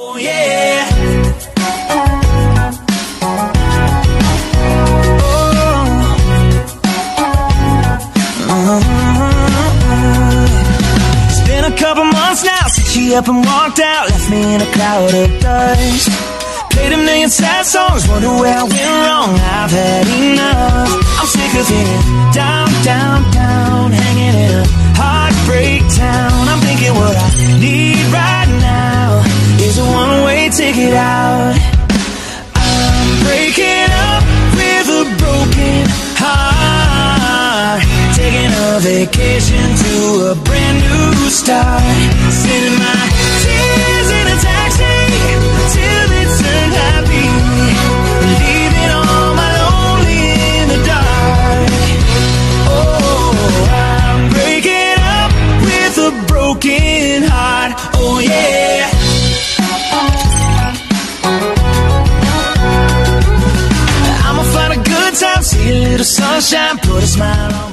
Oh yeah. It's been a couple months now since she up and walked out, left me in a cloud of dust. Played a million sad songs, wonder where I went wrong. I've had enough. I'm sick of being down, down, down, hanging in a heartbreak town. I'm thinking what I need right now is a one-way ticket out. I'm breaking up with a broken heart, taking a vacation to a brand new start. Sending my tears in a taxi till they turn happy, leaving all my lonely in the dark. Oh, I'm breaking up with a broken heart. Oh yeah. I'ma find a good time, see a little sunshine, put a smile on.